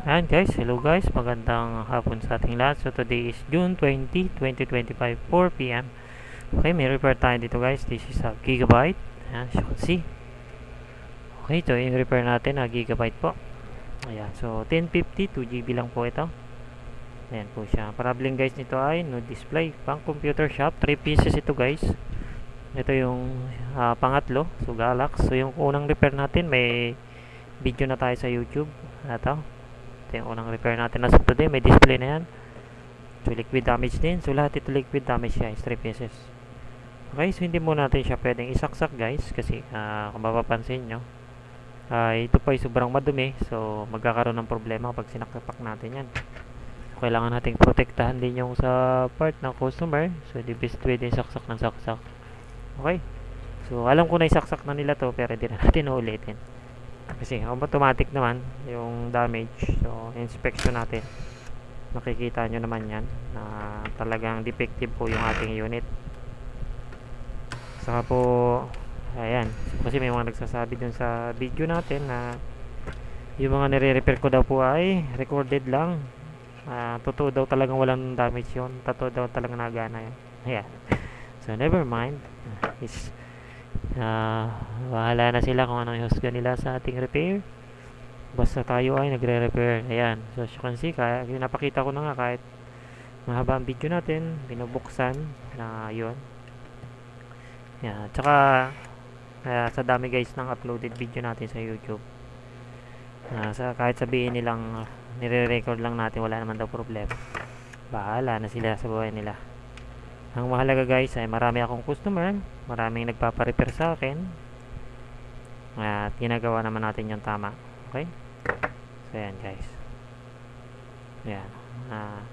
Ayan guys, hello guys, magandang hapon sa ating lahat. So today is June 20, 2025, 4 p.m. Okay, may repair tayo dito guys. This is a Gigabyte. Ayan, as you can see. Okay, ito yung repair natin na Gigabyte po. Ayan, so 1050, 2GB lang po ito. Ayan po siya. Problem guys nito ay no display. Pang computer shop, 3 pieces ito guys. Ito yung pangatlo, so Galax. So yung unang repair natin, may video na tayo sa YouTube. Ito yung unang repair natin as of today. May display na yan. So liquid damage din. So lahat ito liquid damage guys, 3 pieces. Okay, so hindi muna natin siya pwedeng isaksak guys. Kasi kung mapapansin nyo, ito po ay sobrang madumi. So magkakaroon ng problema kapag sinaksak natin yan. So, kailangan nating protektahan din yung sa part ng customer. So di best pwedeng saksak ng saksak. Okay, so alam ko na isaksak na nila to, pero hindi na natin uulitin. Kasi automatic naman yung damage. So inspection natin, makikita nyo naman yan na talagang defective po yung ating unit. Saka po ayan, kasi may mga nagsasabi dun sa video natin na yung mga nire-repair ko daw po ay recorded lang. Totoo daw talagang walang damage yun. Totoo daw talagang nagana yun. Ayan, so never mind. Bahala na sila kung anong husga nila sa ating repair. Basta tayo ay nagre-repair. Ayan, so as you can see, kaya napakita ko na nga kahit mahaba ang video natin, binubuksan na yun. Ayan, tsaka sa dami guys ng uploaded video natin sa YouTube, kahit sabihin nilang nire-record lang natin, wala naman daw problema. Bahala na sila sa buhay nila. Ang mahalaga guys ay marami akong customer, maraming nagpapa-repair sa akin, at ginagawa naman natin yung tama. Okay, so yan guys. Ayan,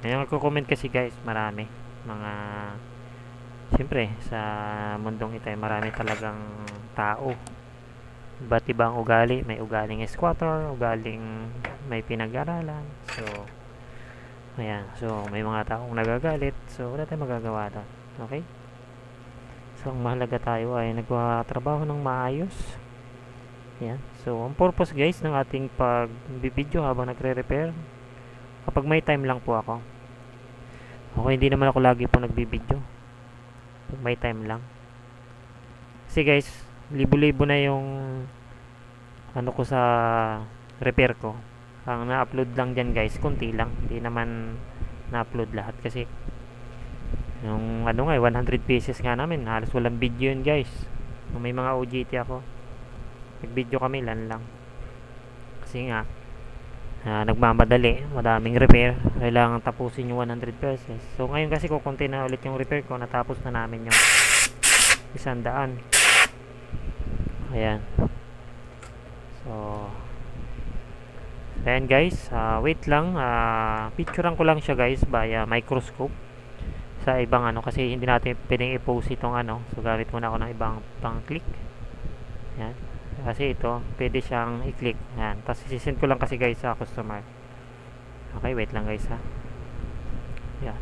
yung nagko-comment kasi guys, marami mga, siyempre sa mundong ito ay marami talagang tao, iba't ibang ugali. May ugaling squatter, ugaling may pinag-aralan. So ayan, so may mga taong nagagalit, so wala tayong magagawa doon. Okay, so ang mahalaga tayo ay nagtrabaho ng maayos. Ayan, so ang purpose guys ng ating pag-video habang nagre-repair, kapag may time lang po ako. Okay, hindi naman ako lagi po nagbibideo pag may time lang, kasi guys libo-libo na yung ano ko sa repair ko. Ang na-upload lang dyan guys, kunti lang, hindi naman na-upload lahat kasi yung 100 pieces nga namin, halos walang video yun guys. May mga OJT ako, nag-video kami lang kasi nga nagmamadali, madaming repair, kailangan tapusin yung 100 pieces. So ngayon kasi kukunti na ulit yung repair ko, natapos na namin yung 100. Ayan, so ayan guys, wait lang, picturean ko lang siya guys via microscope sa ibang kasi hindi natin pwedeng i-post itong so gamit muna ako ng ibang pang click. Ayan, kasi ito pwede siyang i-click. Ayan, tapos isisend ko lang kasi guys sa customer. Okay, wait lang guys ha. Ayan,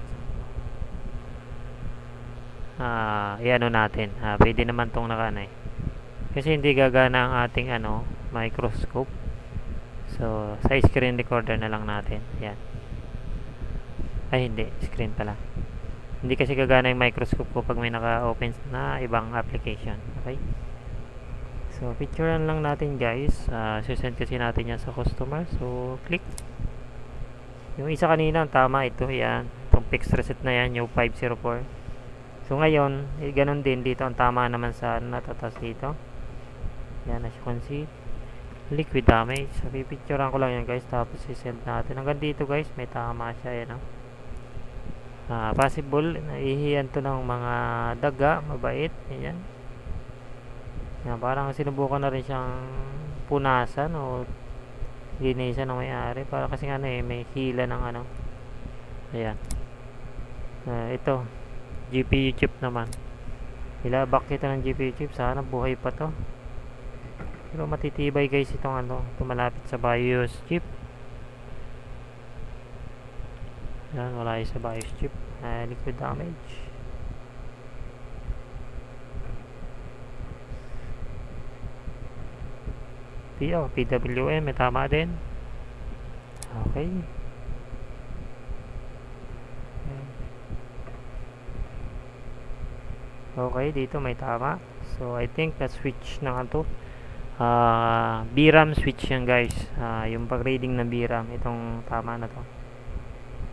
i-ano natin, pwede naman tong kasi hindi gagana ang ating microscope. So sa screen recorder na lang natin. Ayan, ay hindi, screen pala. Hindi kasi gagana yung microscope ko pag may naka-open na ibang application. Okay, so picturean lang natin guys. Sisend kasi natin yan sa customer. So click. Yung isa kanina tama, ito yan, itong fixed reset na yan, yung 504. So ngayon ganun din dito, ang tama naman sa natatas dito. Yan, as you can see, liquid damage. So pipicturean ko lang yan guys, tapos sisend natin. Hanggang dito guys, may tama siya. Yan possible naihiyan to ng mga daga, mabait. Yan, parang sinubukan na rin siyang punasan o linisan ng may-ari, para kasi may hila ng ayan, ito GPU chip naman, ilabak ito ng GPU chip. Sana buhay pa to, pero matitibay guys itong tumalapit sa BIOS chip. Yan, wala yung sa BIOS chip. Liquid damage. PWM, may tama din. Okay. Okay, dito may tama. So I think na switch na to. VRAM switch yan guys. Yung pag reading ng VRAM, itong tama na to.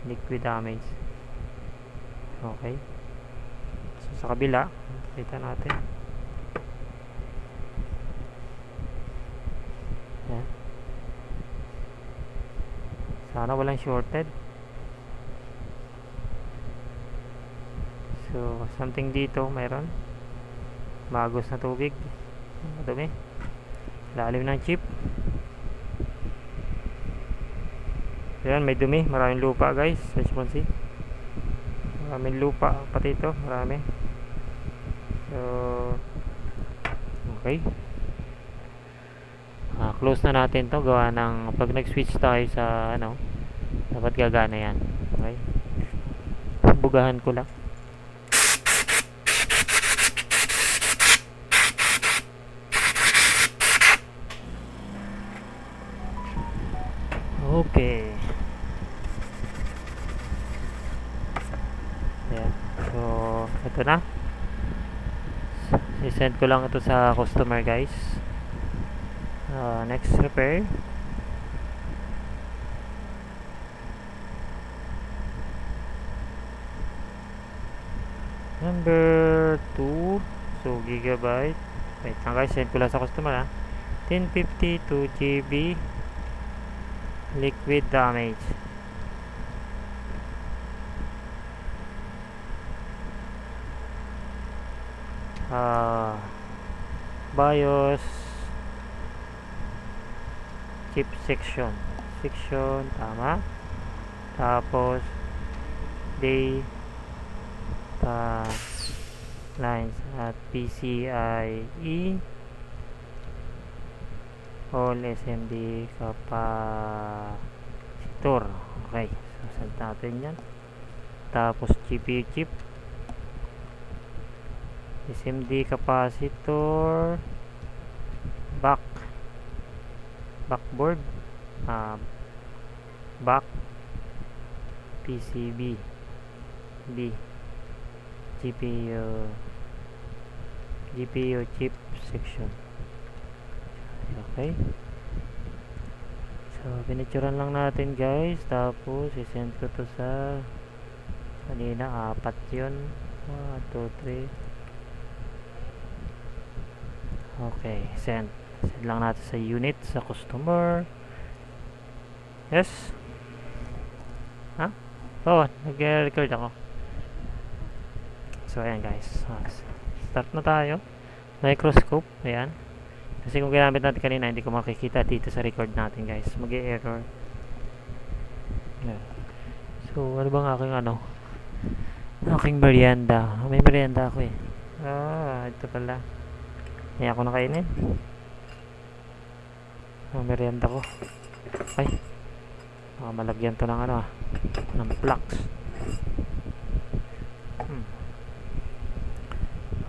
Liquid damage. Okay. So sa kabila, kita natin. Yan. Sana walang shorted. So something dito mayroon. Magos na tubig. Madumi. Lalim ng chip. Ayan, may dumi. Maraming lupa guys. As you can see. Maraming lupa. Pati ito. Marami. So, okay. Close na natin to. Gawa ng pag nag-switch tayo sa ano, dapat gagana yan. Okay. Bugahan ko lang. Okay. Ayan. So, ito na. I-send ko lang ito sa customer guys. Next repair. Number 2. So, gigabyte. Wait lang guys, send ko lang sa customer 1050 2GB liquid damage. BIOS chip section tama. Tapos data lines at PCIe all SMD capacitor. Okay, so set natin yan. Tapos GPU chip, SMD capacitor, backboard, back PCB GPU chip section. Okay, so pinicturean lang natin guys. Tapos isend ko to sa kanina, 4 yun. 1, 2, 3. Okay, send lang natin sa unit, sa customer. Yes. Nag-record ako. So ayan guys, start na tayo. Microscope, ayan. Kasi kung ginamit natin kanina, hindi ko makikita dito sa record natin guys, mag-e-error. So ano bang aking merienda? May merienda ako ito pala. Hindi ako nakainin. Merienda ko. Ay, malagyan to ng ng flux.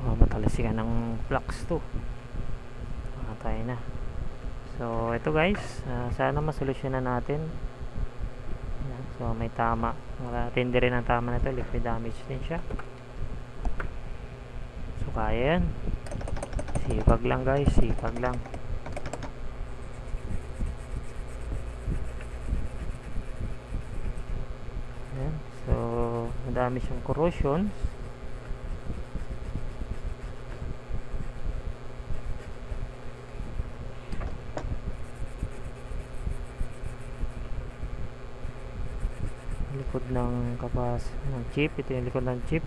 Matalasikan ng flux to. Tayo na. So ito guys, sana masolusyonan natin. Ayan, so may tama. Tindi rin ang tama na ito. Liquid damage din siya. So kaya yan. Sipag lang guys, sipag lang. Ayan. So madami siyang corrosions. Likod ng chip. Ito yung likod ng chip.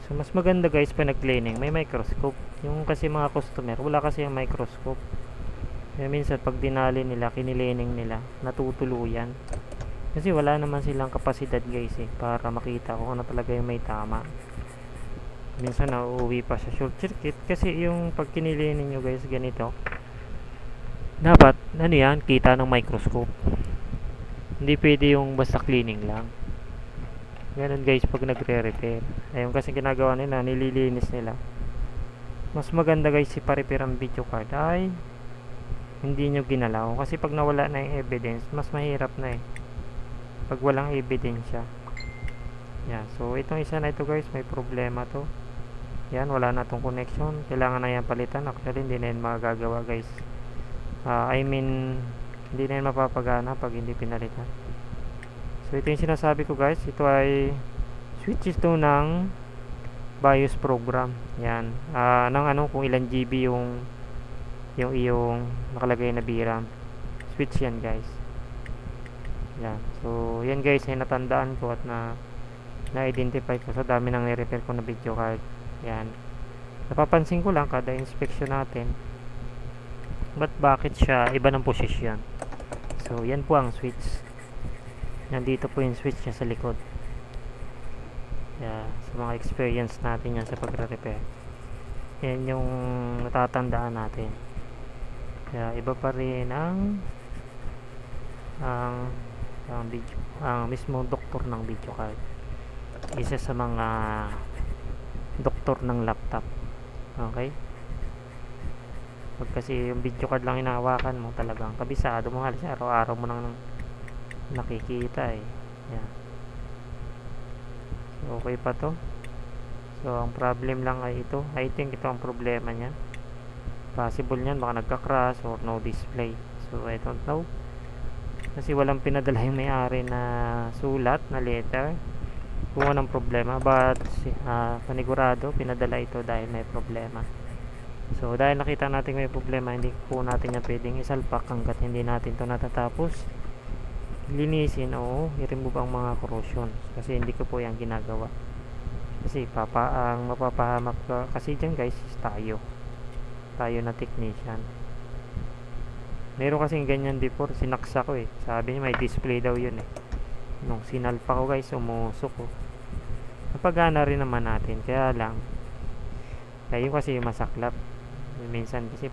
So mas maganda guys pa nag-cleaning, may microscope. Yung kasi mga customer, wala kasi yung microscope. Kaya minsan pag dinali nila, kinilening nila, natutuluyan. Kasi wala naman silang kapasidad guys para makita kung ano talaga yung may tama. Minsan nauuwi pa sa short circuit kasi yung pag kinilening nyo guys ganito, dapat yan, kita ng microscope. Hindi pwede yung basta cleaning lang. Ganun guys pag nagre-repair. Ayun kasi ginagawa nila, nililinis nila. Mas maganda guys si pa-repair ang video card ay hindi nyo ginalaw. Kasi pag nawala na yung evidence, mas mahirap na eh. Pag walang ebidensya. Yan. So, itong isa na ito guys, may problema to. Yan, wala na tong connection. Kailangan na yan palitan. Actually, hindi na yan magagawa guys. Hindi na yan mapapagana pag hindi pinalitan. So, ito yung sinasabi ko guys. Ito ay switch ito ng BIOS program. Yan. Ng kung ilan GB yung iyong nakalagay na VRAM. Switch yan guys. Yan. So, yan guys ay natandaan ko at na-identify ko sa dami ng ni-repair ko na video card. Yan. Napapansin ko lang kada inspection natin. Bakit siya iba ng posisyon? So, yan po ang switch. Nandito po yung switch niya sa likod. Yeah, sa mga experience natin yan sa pagre-repair. Yan yung natatandaan natin. Kaya iba pa rin ang mismo doktor ng video card. Isa sa mga doktor ng laptop. Okay? Pag kasi yung video card lang hinahawakan mo, talagang kabisado mo, halos araw-araw mo nang nakikita eh. Yan. So, okay pa to. So, ang problem lang ay ito. I think ito ang problema niya. Possible niyan, baka nagka-crash or no display. So, I don't know. Kasi walang pinadala yung may-ari na sulat, na letter. Kung anong problema. But, panigurado, pinadala ito dahil may problema. So, dahil nakita natin may problema, hindi po natin yan pwedeng isalpak hanggat hindi natin ito natatapos linisin o i-remove ang mga corrosion. Kasi hindi ko po yan ginagawa. Kasi ang mapapahamak kasi dyan guys is tayo na technician. Meron kasing ganyan before, sinaksa ko eh. Sabi niya may display daw yun eh. Nung sinalpa ko guys, umusok ko. Napagana rin naman natin. Kaya lang, kaya yun kasi masaklap. Minsan kasi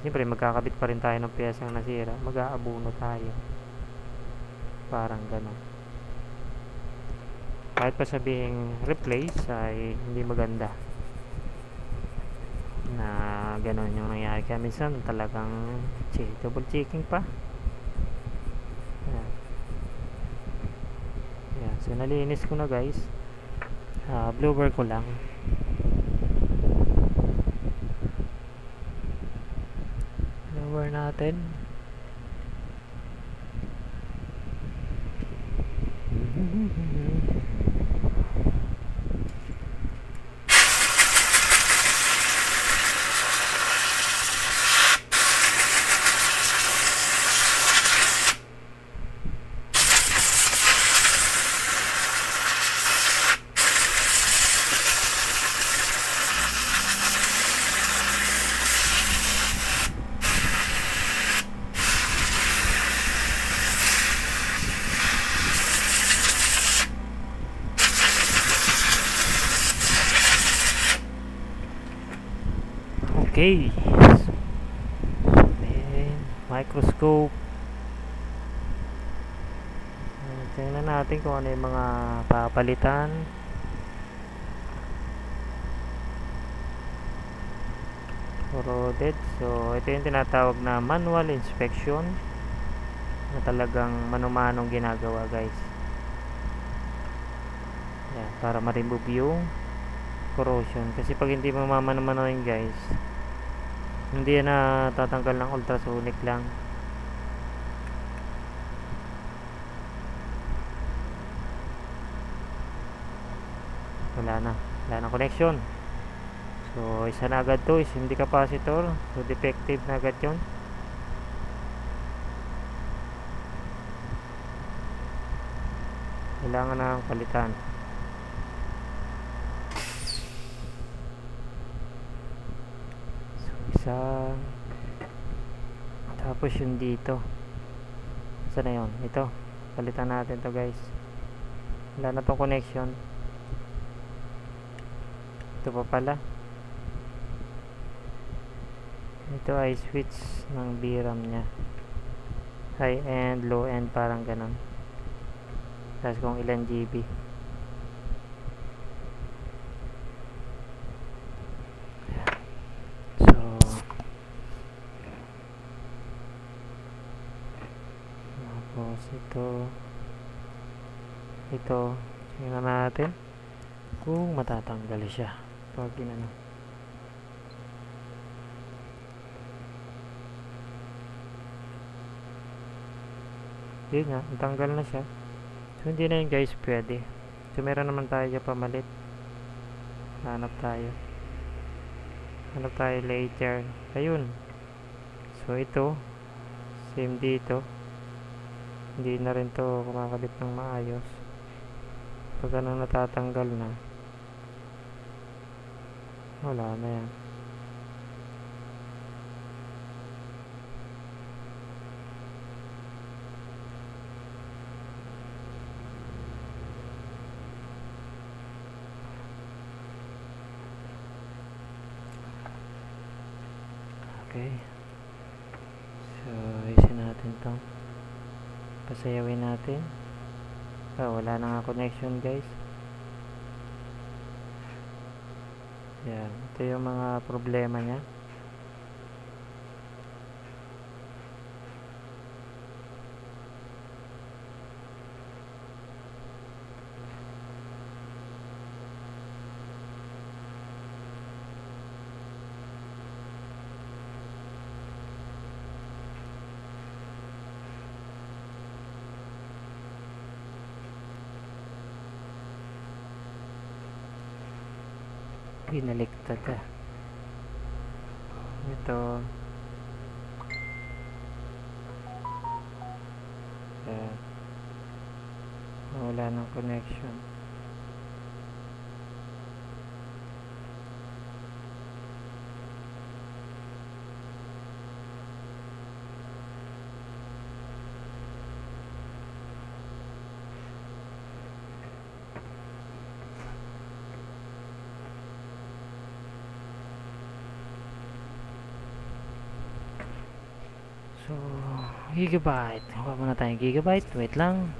siyempre magkakabit pa rin tayo ng piyesang nasira. Mag-aabuno tayo. Parang gano'n. Kahit pa sabihing replace ay hindi maganda na gano'n yung nangyari. Kaya minsan talagang double checking pa. Ayan. So nalinis ko na guys. Blower ko lang. Blower natin. Okay. Microscope. Tingnan natin kung ano yung mga papalitan. Corroded. So, ito yung tinatawag na manual inspection na talagang mano-manong ginagawa guys. Yan, para ma-remove yung corrosion. Kasi pag hindi mo mamano-manoin guys, hindi yan natatanggal ng ultrasonic lang. Wala na connection. So isa na agad to, is hindi capacitor. So defective na agad yun. Kailangan na palitan. Isa, tapos yung dito, saan na yun? Ito, palitan natin to guys. Wala na tong connection. Ito pa pala. Ito ay switch ng VRAM nya, high end, low end, parang ganon. Tapos kung ilan GB. Tapos ito tingnan natin kung matatanggal siya pag inano. Yun nga, tanggal na siya. So hindi na yun guys pwede. So meron naman tayo dyan pamalit. Hanap tayo later. Ayun. So ito same dito, hindi na rin to kumakabit ng maayos. Pag ano natatanggal na, wala na yan. Okay, so isin natin to, pasayawin natin. Wala na nga connection guys. Yan, ito yung mga problema nya. Pinaliktad ito. Wala ng connection. So, gigabyte. Huwag muna tayong gigabyte. Wait lang.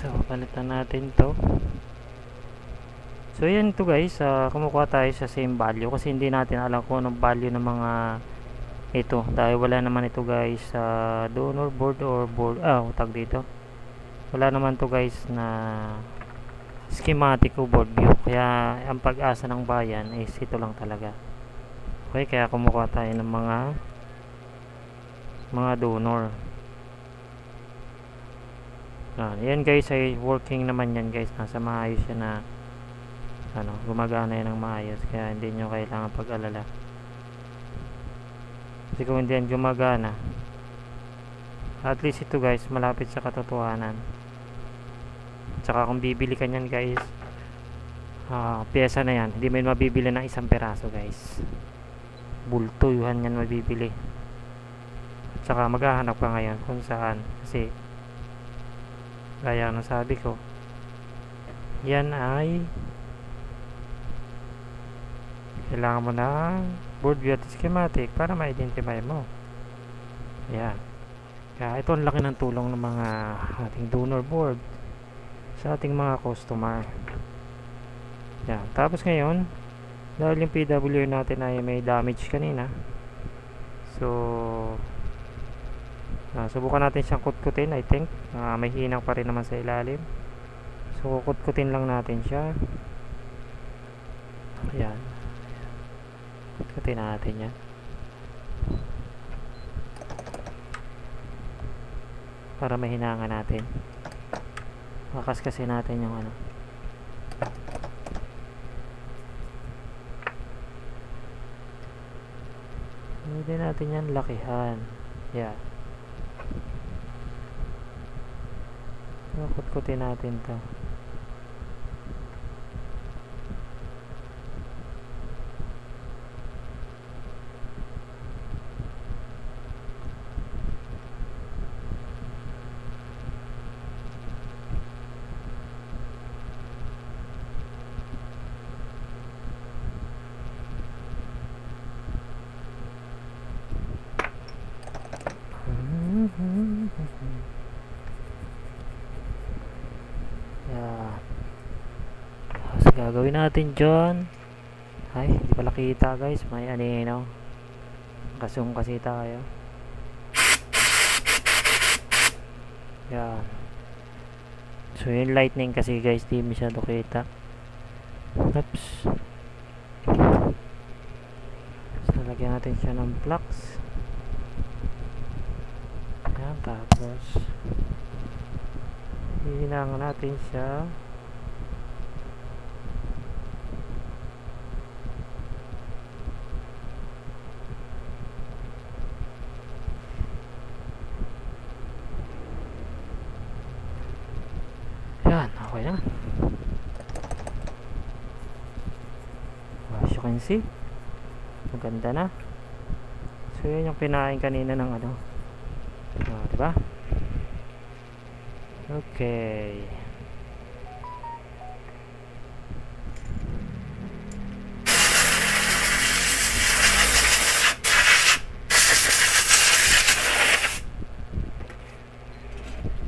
So, palitan natin to. So, yan to guys. Kumukuha tayo sa same value kasi hindi natin alam kung anong value ng mga ito. Dahil wala naman ito guys sa donor board or board. Tag dito. Wala naman to guys na schematic o board view. Kaya, ang pag-asa ng bayan is ito lang talaga. Okay, kaya kumukuha tayo ng mga donor. Yan guys ay working naman yan guys, nasa maayos yan na gumagana yan ng maayos, kaya hindi nyo kailangan pag-alala. Kasi kung hindi yan gumagana, at least ito guys malapit sa katotohanan. Tsaka kung bibili ka nyan guys, pyesa na yan, hindi mo yun mabibili ng isang peraso guys, bulto yun yan mabibili. Tsaka maghahanap ka ngayon kung saan, kasi gaya ng sabi ko, yan ay kailangan mo ng board view at schematic para ma-identify mo. Yan, kaya ito ang laki ng tulong ng mga ating donor board sa ating mga customer. Yan, tapos ngayon dahil yung PWR natin ay may damage kanina, so Subukan natin siyang kutkutin. I think may hinang pa rin naman sa ilalim, so kutkutin lang natin siya. Ayan, kutkutin natin yan para mahinangan natin. Makaskasin natin yung ano. Pwede natin yan lakihan. Yeah. Kutkutin natin to. Yeah. So gagawin natin dyan. Ay, hindi pala kita guys. May anino. Kasum kasi tayo. Yeah. So yung lightning kasi guys, di masyado kita. Oops. So lagyan natin siya ng flux. Yan, tapos hihinangan natin siya. Yan, okay na. As you can see, maganda na. So yun yung pinain kanina ng ano. Diba? Okay.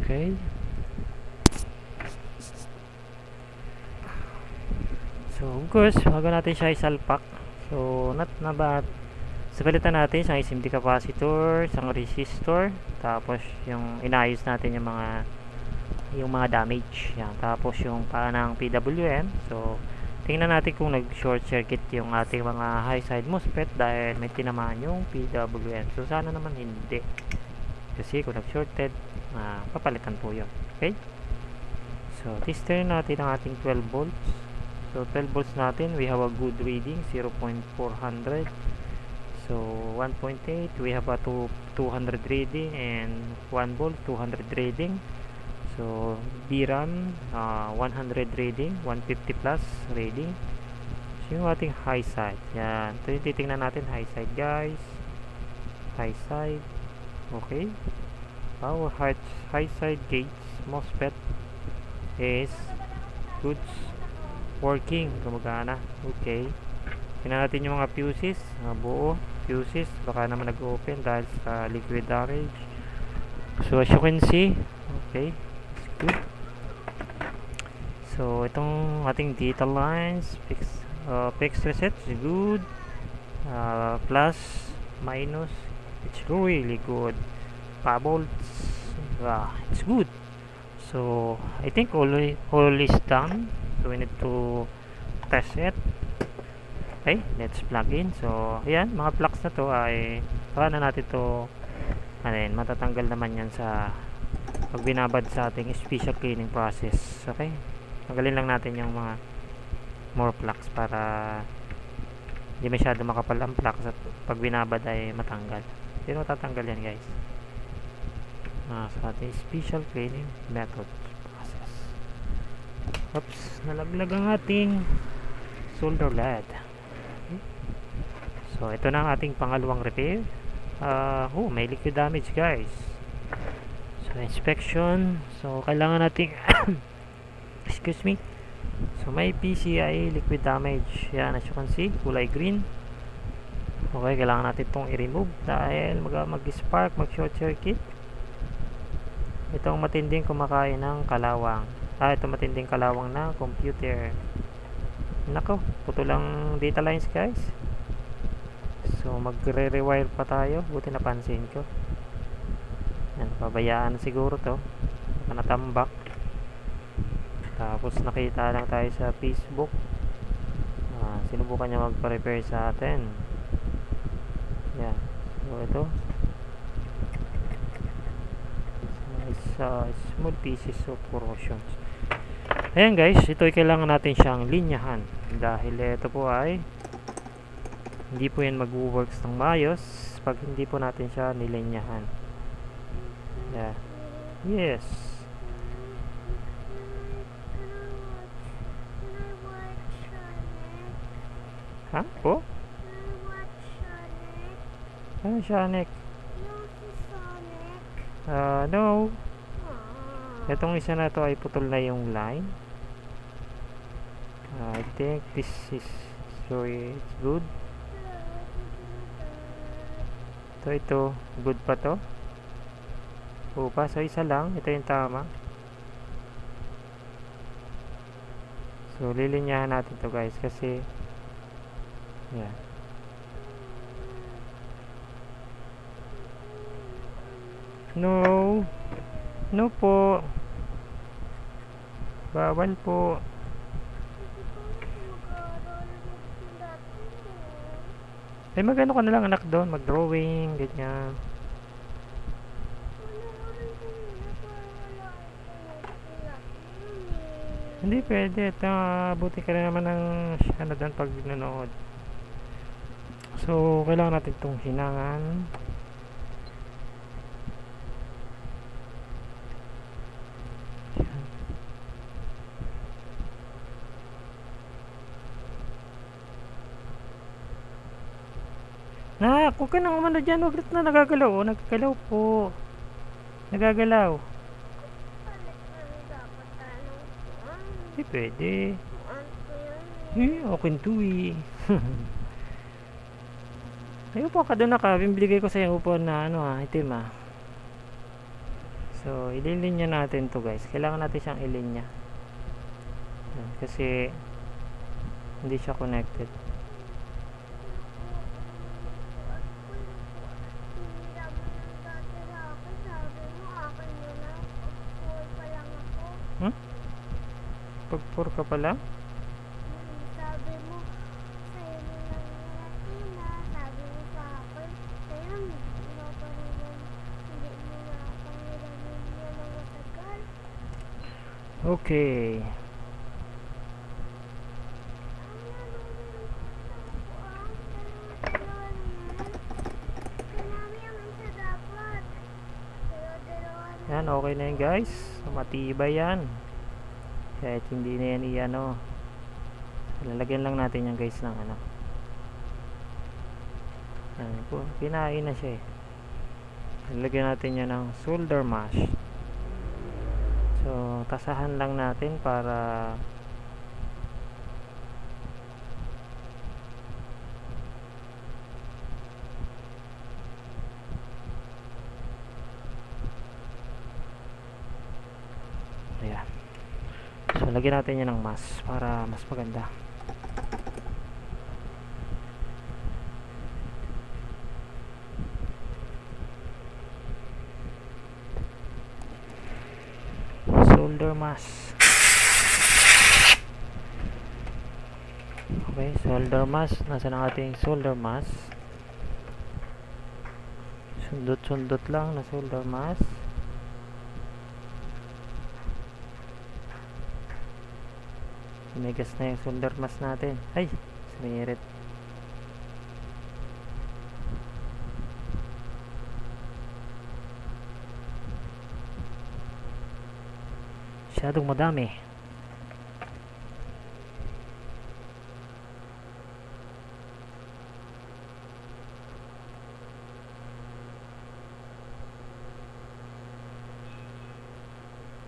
Okay. So of course, bago natin siya isalpak, so palitan natin isang SMD capacitor, isang resistor, tapos yung inayos natin yung mga damage. Yan. Tapos yung ng PWM. So tingnan natin kung nag short circuit yung ating mga high side MOSFET dahil may tinamaan yung PWM. So sana naman hindi, kasi kung nag shorted, papalitan po yun. Okay, so tester natin ang ating 12 volts. So 12 volts natin, we have a good reading, 0.400. So 1.8, we have a 200 reading, and 1 volt 200 reading. So DRAM 100 reading, 150 plus reading. So yung ating high side, yan, ito yung titingnan natin. High side guys, high side. Okay, our high side gauge MOSFET is good, working, gumagana. Okay, tingnan natin yung mga fuses, buo fuses, baka naman nag-open dahil sa liquid damage. So as you can see, okay, it's good. So itong ating data lines, fixed reset is good, plus minus, it's really good. Volts, it's good. So I think all is done. So we need to test it. Okay, let's plug in. So ayan, mga plugs na to ay saka na natin to, matatanggal naman yan sa pag binabad sa ating special cleaning process. Okay, tanggalin lang natin yung mga more plugs para hindi masyado makapal ang plugs at pag binabad ay matanggal. Pero matatanggal yan guys sa ating special cleaning method process. Oops, nalaglag ang ating solder lead. Okay. So ito na ang ating pangalawang repair. May liquid damage guys. So inspection, so kailangan nating excuse me, so may PCI liquid damage. Yan, as you can see, kulay green. Okay, kailangan natin itong i-remove dahil mag-spark, mag-short circuit. Itong matinding kumakain ng kalawang. Ito matinding kalawang na computer. Nako, putol lang data lines guys. So magre-rewire pa tayo. Buti napansin ko. Yan, pabayaan na siguro to. Natambak. Tapos nakita lang tayo sa Facebook. Sinubukan niya magpa-repair sa atin. Yan. So ito. Small pieces of corrosions. Ayan guys, ito ay kailangan natin siyang linyahan. Dahil ito po ay hindi po yan mag-works ng maayos pag hindi po natin siya nilinyahan. Yeah. Yes. Ha? Po? Ano Sonic? No. Itong isa na to ay putol na yung line. I think this is so it's good. Ito. Good pa to. Pa. So isa lang. Ito yung tama. So lilinyahan natin to guys kasi yan. No. No po. Bawal po. Magano ka na lang anak doon, mag-drawing, ganyan. Hindi pwede. Buti ka na naman ng ano doon pag nanood. So, kailangan natin itong hinangan. Huwag ka nang umano dyan. Huwag na nagagalaw. Nagagalaw po. Nagagalaw. Hindi pwede. Okay to eh. Ay, upo ka doon na ka. Bibigay ko sa yung upuan na itim So, ililinya natin to guys. Kailangan natin siyang ilinya. Kasi hindi siya connected. Pag-4 ka pala? Sabi mo, sa'yo mo lang natina. Sabi mo sa akin, sa'yo hindi mo na pangiramin niya ng matagal. Okay. Yan, okay na yan guys. Matibay yan. Kahit hindi na yan lalagyan lang natin yan guys ng yan po, kinain na siya lalagyan natin yan ng solder mash. So tasahan lang natin para ayan. So lagyan natin yan ng mask para mas maganda. Solder mask. Okay, solder mask. Nasaan ang ating solder mask? Sundot-sundot lang na solder mask. Sumigas na yung solder mask natin. Ay, sumirit. Masyadong madami.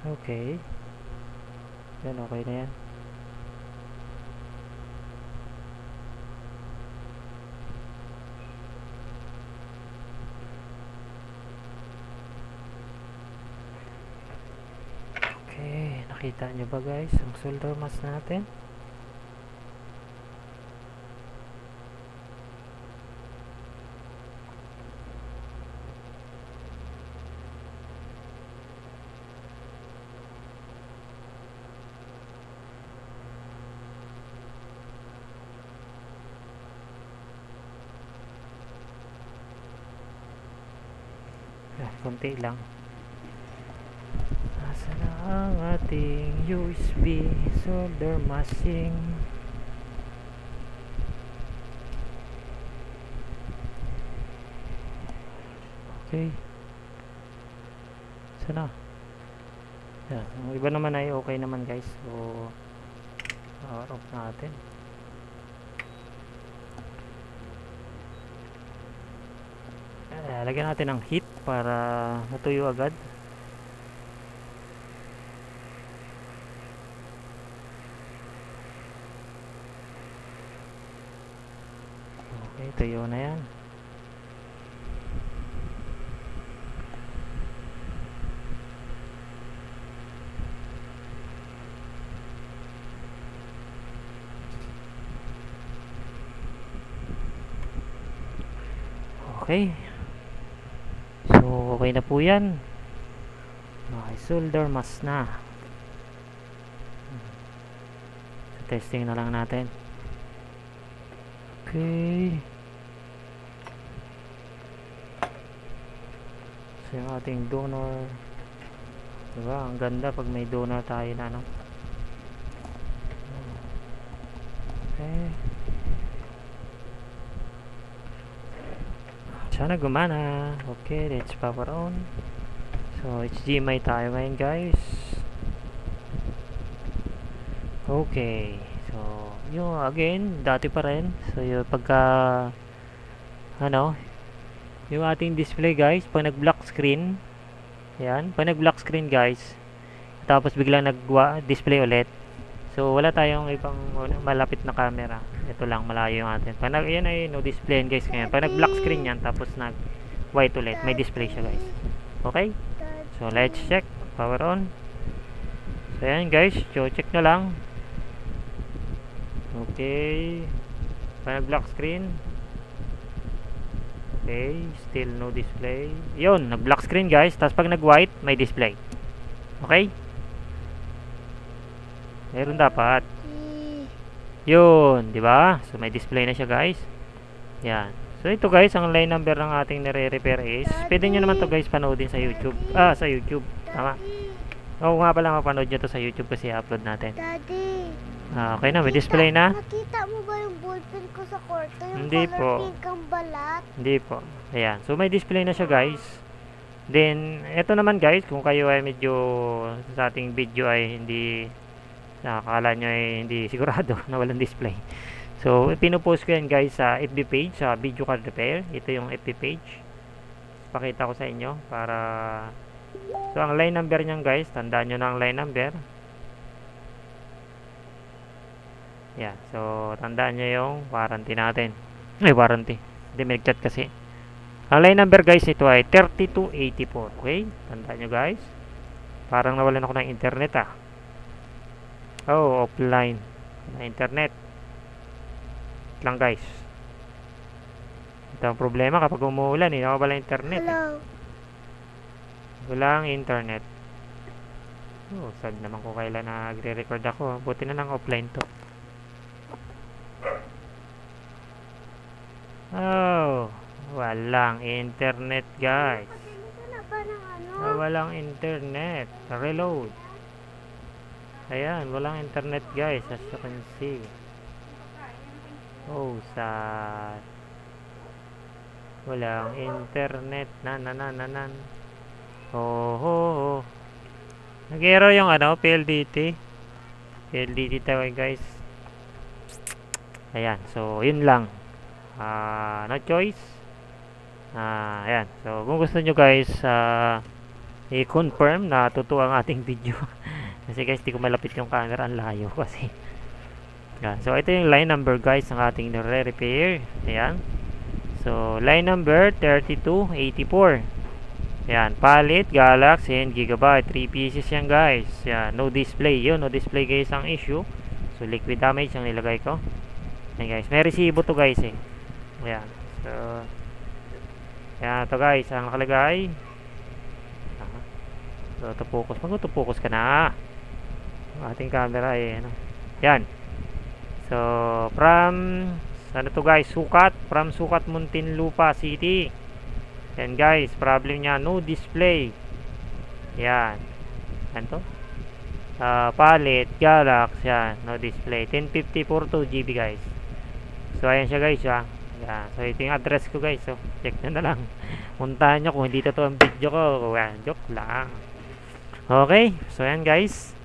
Okay. Yan, okay na yan. Nakita nyo ba guys ang solder mask natin? Konti lang. Nasa na ang ating USB solder masking? Okay. Sana. Yan. Ang iba naman ay okay naman guys. So, power off natin. Lagyan natin ng heat para matuyo agad. Okay, tuyo na yan. Okay. So, okay na po yan. Okay, solder mask na. So, testing na lang natin. Okay. So, yung ating donor. Diba? Ang ganda pag may donor tayo na, no? Okay. Sana gumana. Okay, let's power on. So, HDMI tayo ngayon guys. Okay. So, yung again, dati pa rin. So, yung pagka yung ating display guys, pag nag-block screen, yan, pag nag-block screen guys, tapos biglang nag-display ulit. So, wala tayong ibang malapit na camera. Ito lang, malayo yung atin. Pag yan ay no display guys ngayon. Pag nag-black screen yan, tapos nag-white ulit, may display siya guys. Okay? So, let's check. Power on. So, yan guys. So, check na lang. Okay. Pag nag-black screen. Okay. Still no display. Yun, nag-black screen guys. Tapos pag nag-white, may display. Okay? Meron dapat. Yun, di ba? So may display na siya, guys. Yan. So ito, guys, ang line number ng ating nire-repair is, pwede nyo naman to guys panoodin sa YouTube. Sa YouTube. Tama. Oo nga pala, mapanood nyo to sa YouTube kasi i-upload natin. Daddy. Okay na, may display na. Nakita mo ba yung ballpen ko sa kwarto? Yung Hindi color po. pink ang balat? Hindi po. Ayan. So may display na siya, guys. Then, ito naman guys, kung kayo ay medyo sa ating video ay hindi nakakala nyo ay hindi sigurado na walang display. So, pinupost ko yan guys sa FB page, sa Video Card Repair. Ito yung FB page. Pakita ko sa inyo para... So, ang line number nyan guys, tandaan nyo na ang line number. Yan. So, tandaan nyo yung warranty natin. Ay, warranty. Hindi, may nag-chat kasi. Ang line number guys, ito ay 3284. Okay? Tandaan nyo guys. Parang nawalan ako ng internet Oh, offline na internet. Ito lang guys. Ito ang problema kapag umuulan, nawawala internet. Hello. Walang internet. Oh, sad naman ko kailan nagre-record ako. Buti na lang offline to. Oh, walang internet guys. Walang internet. Reload. Ayan, walang internet guys, as you can see. Oh, sad. Walang internet. Oh. Nag-error yung PLDT. PLDT tayo guys. Ayan, so yun lang. No choice. Ayan, so kung gusto nyo guys, i-confirm na totoo ang ating video. Kasi guys, di ko malapit yung camera, ang layo kasi. Yan. So, ito yung line number guys ng ating nire-repair. Ayan. So, line number 3284. Ayan. Palit, Galaxy, and Gigabyte. 3 pieces yan guys. Ayan. No display. Yun, no display guys ang issue. So, liquid damage ang nilagay ko. Ayan guys. May resibo to guys eh. Ayan. So, ayan to guys. Ang nakalagay. So, focus. Mag-focus ka na. Ating camera eh. Yan. So, from ano to guys? Sukat. From Sukat, Muntinlupa City. Yan guys, problem niya, no display. Yan. Yan to. Palit, Galax, yan, no display. 1054 2GB guys. So ayan siya guys, ha. Yan. So ito yung address ko guys. So check nyo na lang. Puntahan nyo kung hindi totoo ang video ko. Yan, joke lang. Okay, so ayan guys.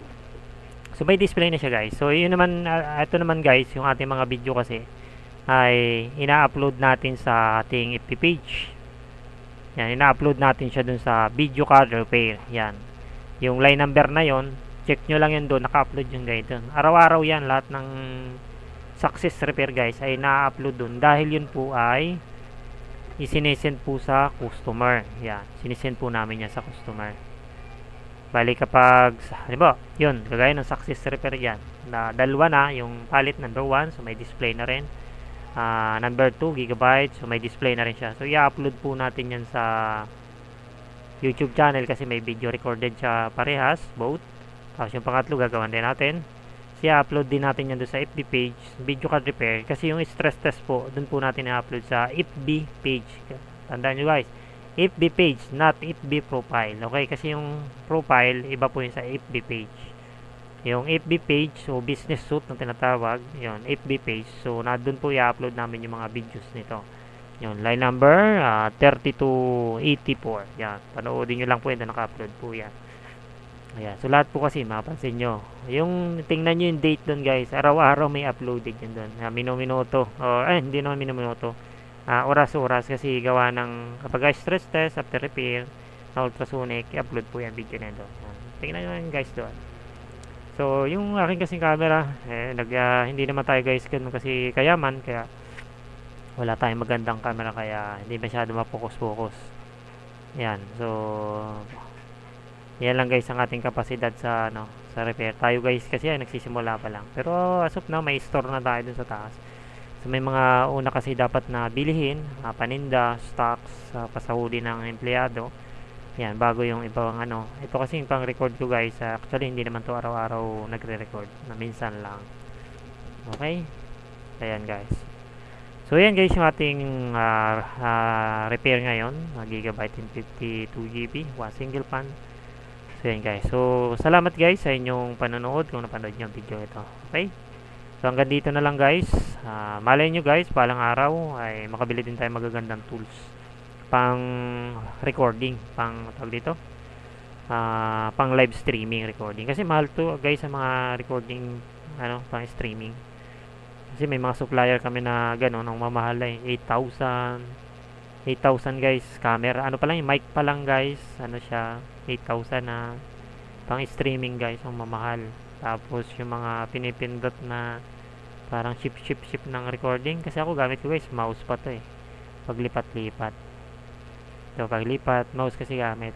So may display na siya guys. So yun naman, ito naman guys, yung ating mga video kasi ay ina-upload natin sa ating FB page. Yan, ina-upload natin siya dun sa Video Card Repair. Yan. Yung line number na yon, check nyo lang yun doon, naka-upload yung guide doon. Araw-araw yan, lahat ng success repair guys ay na-upload doon. Dahil yun po ay isinesend po sa customer. Yan, sinesend po namin yan sa customer. Bali kapag, halimbawa, yun, kagaya ng success repair yan. Na, dalawa na, yung palit number 1, so may display na rin. Number 2 GB, so may display na rin siya. So i-upload po natin yan sa YouTube channel kasi may video recorded siya parehas, both. Tapos yung pangatlo gagawin din natin. So i-upload din natin yan doon sa FB page, Video Card Repair. Kasi yung stress test po, doon po natin i-upload sa FB page. Tandaan nyo guys, FB page, not FB profile. Okay, kasi yung profile, iba po yun sa FB page. Yung FB page, so business suit na tinatawag, yun, FB page. So, na doon po i-upload namin yung mga videos nito. Yun, line number 3284. Yan, panoodin nyo lang po yun, naka-upload po yan. Ayan, so lahat po kasi, mapansin nyo. Yung, tingnan nyo yung date doon guys, araw-araw may uploading yun doon. Minuto, hindi naman minuto. Oras-oras kasi gawa ng, kapag stress test, after repair, na ultrasonic, i-upload po yan video nito. Tingnan nyo yun guys doon. So, yung aking kasing camera, hindi naman tayo guys ganun kasi kayaman, kaya wala tayong magandang camera, kaya hindi masyado mapokus-pokus. Yan, so yan lang guys ang ating kapasidad sa sa repair. Tayo guys kasi nagsisimula pa lang. Pero as of now, may store na tayo dun sa taas. So, may mga una kasi dapat na bilihin, paninda, stocks, pasahuli ng empleyado. Yan, bago yung ibang ito kasi yung pang record ko guys, actually hindi naman to araw-araw nagre-record, na minsan lang. Okay, ayan guys. So yan guys yung ating repair ngayon, gigabyte in 52GB, single pan. So yan guys, so salamat guys sa inyong panonood kung napanood nyo ang video ito. Okay, so hanggang dito na lang guys. Malay nyo guys, palang araw ay makabili din tayo magagandang tools pang recording, pang tawag dito, pang live streaming recording, kasi mahal to guys sa mga recording pang streaming, kasi may mga supplier kami na gano'n ang mamahal eh, 8,000 guys, camera, pa lang yung mic pa lang guys, siya 8,000 na pang streaming guys, ang mamahal. Tapos yung mga pinipindot na parang ship ng recording, kasi ako gamit ko guys mouse pa to paglipat-lipat. So, paglipat, mouse kasi gamit.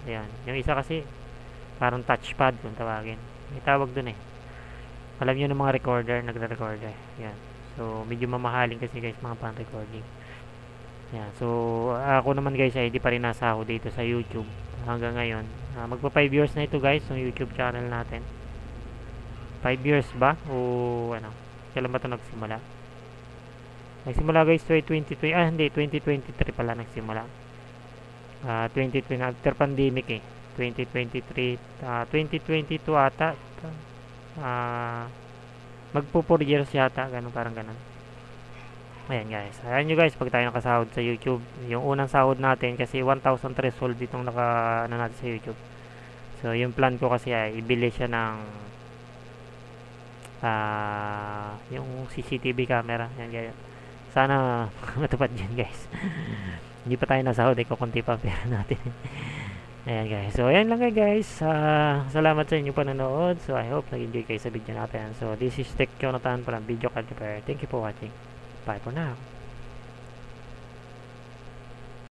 Ayan. Yung isa kasi, parang touchpad kung tawagin. May tawag dun Alam nyo ng mga recorder, nagre-recorder. Ayan. So, medyo mamahalin kasi guys, mga pan-recording. Ayan. So, ako naman guys, ay di pa rin nasa ako dito sa YouTube. Hanggang ngayon. Magpa 5 years na ito guys, yung YouTube channel natin. 5 years ba? O, kailan ba ito nagsimula? Nagsimula guys, 2023. Hindi, 2023 pala nagsimula. 2020 after pandemic 2023 2022 ata magpo 4 years yata, parang ganun. Ayan guys, ayan nyo guys, pag tayo nakasahod sa YouTube, yung unang sahod natin kasi 1,000 threshold ditong natin sa YouTube. So yung plan ko kasi ay ibili siya ng yung CCTV camera. Yan guys, sana matupad yan guys. Hindi pa tayo nasahod, kukunti pa pera natin. Ayan guys, so ayan lang guys, salamat sa inyong panonood. So I hope nag-enjoy kayo sa video natin. So this is Tech Jonathan from Video Card Repair. Thank you for watching. Bye for now.